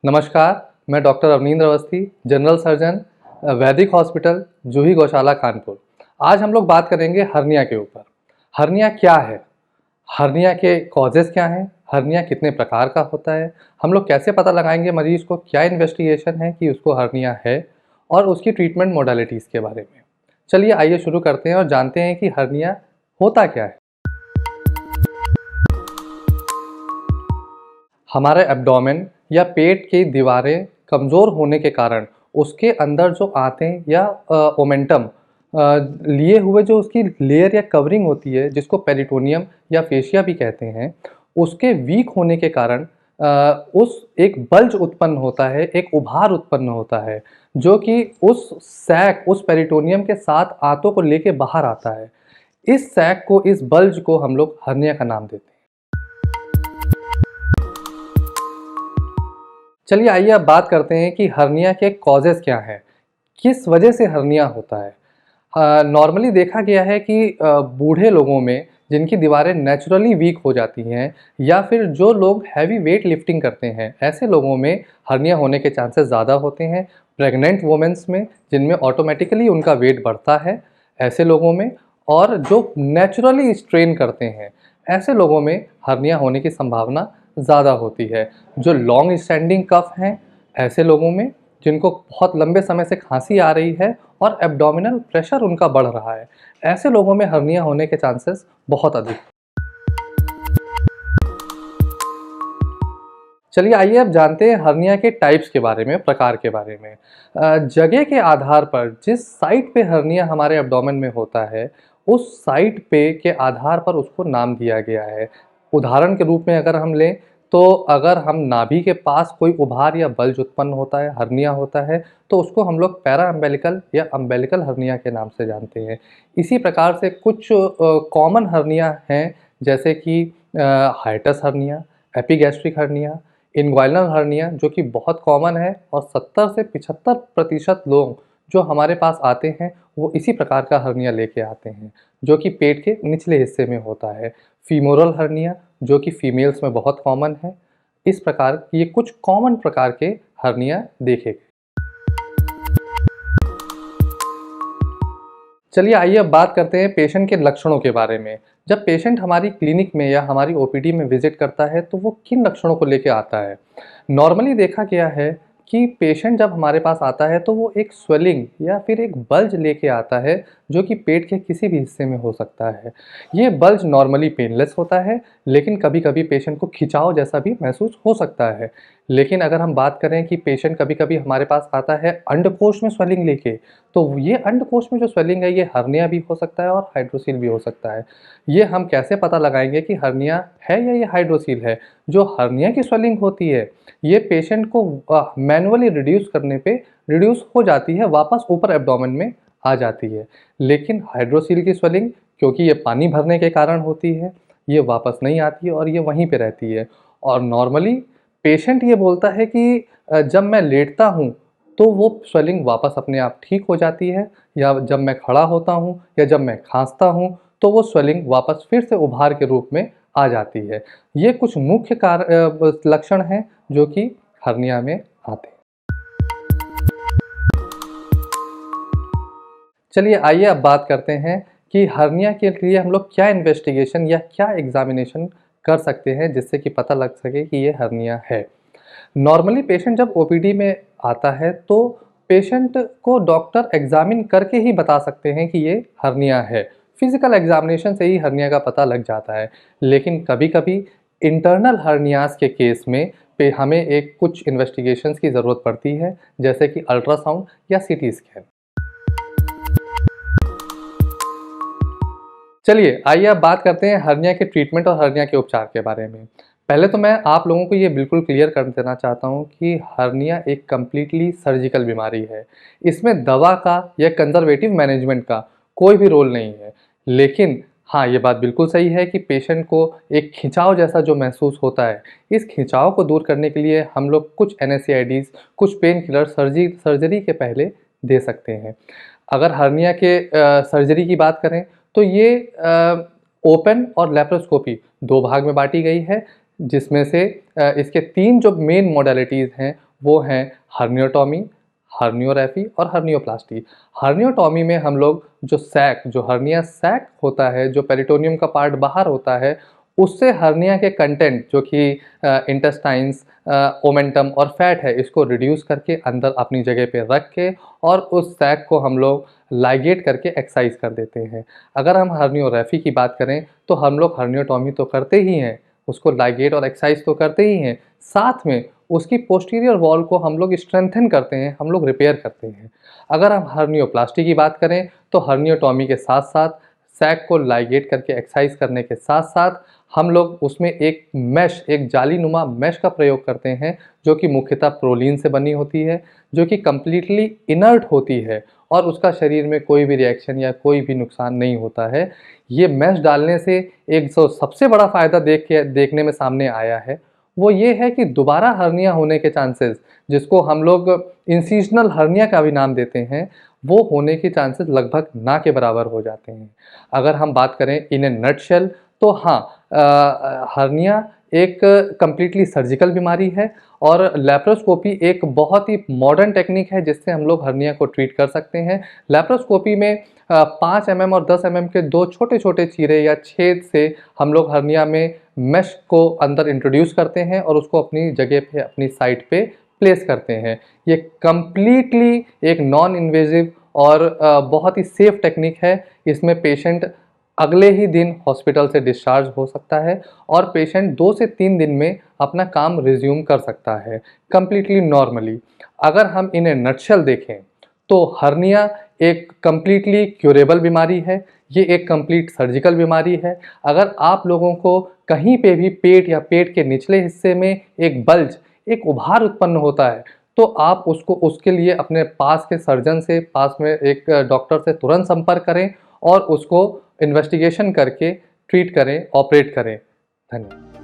नमस्कार, मैं doctor Avanindra Awasthi, general surgeon, वैदिक हॉस्पिटल, जूही गौशाला, कानपुर। आज हम लोग बात करेंगे हर्निया के ऊपर। हर्निया क्या है? हर्निया के कॉजेज़ क्या हैं? हर्निया कितने प्रकार का होता है? हम लोग कैसे पता लगाएंगे मरीज़ को क्या इन्वेस्टिगेशन है कि उसको हर्निया है? और उसकी ट्रीटमेंट मोडालिटीज़ के बारे में। चलिए आइए शुरू करते हैं और जानते हैं कि हर्निया होता क्या है? हमारे एब्डोमेन या पेट की दीवारें कमज़ोर होने के कारण उसके अंदर जो आंतें या ओमेंटम लिए हुए जो उसकी लेयर या कवरिंग होती है, जिसको पेरिटोनियम या फेशिया भी कहते हैं, उसके वीक होने के कारण उस एक बल्ज उत्पन्न होता है, एक उभार उत्पन्न होता है, जो कि उस पेरिटोनियम के साथ आंतों को लेके बाहर आता है। इस सैक को, इस बल्ज को हम लोग हर्निया का नाम देते हैं। चलिए आइए अब बात करते हैं कि हर्निया के कॉजेज़ क्या हैं? किस वजह से हर्निया होता है? नॉर्मली देखा गया है कि बूढ़े लोगों में जिनकी दीवारें नेचुरली वीक हो जाती हैं या फिर जो लोग हैवी वेट लिफ्टिंग करते हैं, ऐसे लोगों में हर्निया होने के चांसेस ज़्यादा होते हैं। प्रेग्नेंट वुमेन्स में जिनमें ऑटोमेटिकली उनका वेट बढ़ता है, ऐसे लोगों में, और जो नेचुरली स्ट्रेन करते हैं, ऐसे लोगों में हर्निया होने की संभावना ज़्यादा होती है। जो लॉन्ग स्टैंडिंग कफ हैं, ऐसे लोगों में, जिनको बहुत लंबे समय से खांसी आ रही है और एब्डोमिनल प्रेशर उनका बढ़ रहा है, ऐसे लोगों में हर्निया होने के चांसेस बहुत अधिक। चलिए आइए अब जानते हैं हर्निया के टाइप्स के बारे में, प्रकार के बारे में। जगह के आधार पर जिस साइट पे हर्निया हमारे एब्डोमेन में होता है, उस साइट पे के आधार पर उसको नाम दिया गया है। उदाहरण के रूप में अगर हम लें, तो अगर हम नाभि के पास कोई उभार या बल्ज उत्पन्न होता है, हर्निया होता है, तो उसको हम लोग पैरा अम्बिलिकल या अम्बिलिकल हर्निया के नाम से जानते हैं। इसी प्रकार से कुछ कॉमन हर्निया हैं, जैसे कि hiatus hernia, epigastric hernia, inguinal hernia, जो कि बहुत कॉमन है, और 70 से 75% लोग जो हमारे पास आते हैं वो इसी प्रकार का हर्निया लेके आते हैं, जो कि पेट के निचले हिस्से में होता है। फीमोरल हर्निया, जो कि फीमेल्स में बहुत कॉमन है। इस प्रकार ये कुछ कॉमन प्रकार के हर्निया देखे गए। चलिए आइए अब बात करते हैं पेशेंट के लक्षणों के बारे में। जब पेशेंट हमारी क्लिनिक में या हमारी ओपीडी में विज़िट करता है, तो वो किन लक्षणों को लेके आता है? नॉर्मली देखा गया है कि पेशेंट जब हमारे पास आता है तो वो एक स्वेलिंग या फिर एक बल्ज लेके आता है, जो कि पेट के किसी भी हिस्से में हो सकता है। ये बल्ज नॉर्मली पेनलेस होता है, लेकिन कभी-कभी पेशेंट को खिंचाव जैसा भी महसूस हो सकता है। लेकिन अगर हम बात करें कि पेशेंट कभी-कभी हमारे पास आता है अंडकोश में स्वेलिंग लेके, तो ये अंडकोश में जो स्वेलिंग है, ये हर्निया भी हो सकता है और हाइड्रोसील भी हो सकता है। ये हम कैसे पता लगाएंगे कि हर्निया है या ये हाइड्रोसील है? जो हर्निया की स्वेलिंग होती है, ये पेशेंट को मैनुअली रिड्यूस करने पे रिड्यूस हो जाती है, वापस ऊपर एब्डोमेन में आ जाती है। लेकिन हाइड्रोसील की स्वेलिंग, क्योंकि ये पानी भरने के कारण होती है, ये वापस नहीं आती है और ये वहीं पे रहती है। और नॉर्मली पेशेंट ये बोलता है कि जब मैं लेटता हूँ तो वो स्वेलिंग वापस अपने आप ठीक हो जाती है, या जब मैं खड़ा होता हूँ या जब मैं खाँसता हूँ तो वो स्वेलिंग वापस फिर से उभार के रूप में आ जाती है। ये कुछ मुख्य लक्षण हैं जो कि हर्निया में आते हैं। चलिए आइए अब बात करते हैं कि हर्निया के लिए हम लोग क्या इन्वेस्टिगेशन या क्या एग्ज़ामिनेशन कर सकते हैं, जिससे कि पता लग सके कि ये हर्निया है। नॉर्मली पेशेंट जब ओपीडी में आता है तो पेशेंट को डॉक्टर एग्जामिन करके ही बता सकते हैं कि ये हर्निया है। फिजिकल एग्जामिनेशन से ही हर्निया का पता लग जाता है। लेकिन कभी-कभी इंटरनल हर्नियाज़ के केस में हमें एक कुछ इन्वेस्टिगेशंस की ज़रूरत पड़ती है, जैसे कि अल्ट्रासाउंड या सीटी स्कैन। चलिए आइए अब बात करते हैं हर्निया के ट्रीटमेंट और हर्निया के उपचार के बारे में। पहले तो मैं आप लोगों को ये बिल्कुल क्लियर कर देना चाहता हूँ कि हर्निया एक कम्प्लीटली सर्जिकल बीमारी है। इसमें दवा का या कंज़र्वेटिव मैनेजमेंट का कोई भी रोल नहीं है। लेकिन हाँ, ये बात बिल्कुल सही है कि पेशेंट को एक खिंचाव जैसा जो महसूस होता है, इस खिंचाव को दूर करने के लिए हम लोग कुछ एनएसएआईडीज़, कुछ पेन किलर सर्जरी के पहले दे सकते हैं। अगर हर्निया के सर्जरी की बात करें तो ये ओपन और लैप्रोस्कोपी 2 भाग में बाँटी गई है, जिसमें से इसके 3 जो मेन मॉडलिटीज़ हैं वो हैं हर्नियोटॉमी, हर्नियोरैफी और हर्नियोप्लास्टी। हर्नियोटॉमी में हम लोग जो हर्निया सैक होता है, जो पेरिटोनियम का पार्ट बाहर होता है, उससे हर्निया के कंटेंट जो कि इंटेस्टाइन्स, ओमेंटम और फैट है, इसको रिड्यूस करके अंदर अपनी जगह पे रख के और उस सैक को हम लोग लाइगेट करके एक्ससाइज़ कर देते हैं। अगर हम हर्नियोरैफी की बात करें तो हम लोग हर्नियोटॉमी तो करते ही हैं, उसको लाइगेट और एक्ससाइज़ तो करते ही हैं, साथ में उसकी पोस्टीरियर वॉल को हम लोग स्ट्रेंथन करते हैं, हम लोग रिपेयर करते हैं। अगर हम हर्नियोप्लास्टी की बात करें तो हर्नियोटॉमी के साथ-साथ सैक को लाइगेट करके एक्ससाइज़ करने के साथ-साथ हम लोग उसमें एक जालीनुमा मेश का प्रयोग करते हैं, जो कि मुख्यतः प्रोलीन से बनी होती है, जो कि कंप्लीटली इनर्ट होती है और उसका शरीर में कोई भी रिएक्शन या कोई भी नुकसान नहीं होता है। ये मेश डालने से एक जो सबसे बड़ा फ़ायदा देखने में सामने आया है, वो ये है कि दोबारा हर्निया होने के चांसेस, जिसको हम लोग इंसिजनल हर्निया का भी नाम देते हैं, वो होने के चांसेस लगभग ना के बराबर हो जाते हैं। अगर हम बात करें इन ए नटशेल तो हाँ, हर्निया एक कंप्लीटली सर्जिकल बीमारी है और लैप्रोस्कोपी एक बहुत ही मॉडर्न टेक्निक है जिससे हम लोग हर्निया को ट्रीट कर सकते हैं। लैप्रोस्कोपी में 5 एमएम और 10 एमएम के 2 छोटे-छोटे चीरे या छेद से हम लोग हर्निया में मेश को अंदर इंट्रोड्यूस करते हैं और उसको अपनी जगह पे, अपनी साइट पे प्लेस करते हैं। ये कंप्लीटली एक नॉन इन्वेजिव और बहुत ही सेफ टेक्निक है। इसमें पेशेंट अगले ही दिन हॉस्पिटल से डिस्चार्ज हो सकता है और पेशेंट 2 से 3 दिन में अपना काम रिज़्यूम कर सकता है कंप्लीटली नॉर्मली। अगर हम इन ए नटशेल देखें तो हर्निया एक कंप्लीटली क्यूरेबल बीमारी है, ये एक कंप्लीट सर्जिकल बीमारी है। अगर आप लोगों को कहीं पे भी पेट या पेट के निचले हिस्से में एक बल्ज, एक उभार उत्पन्न होता है, तो आप उसके लिए अपने पास के सर्जन से, पास में एक डॉक्टर से तुरंत संपर्क करें और उसको इन्वेस्टिगेशन करके ट्रीट करें, ऑपरेट करें। धन्यवाद।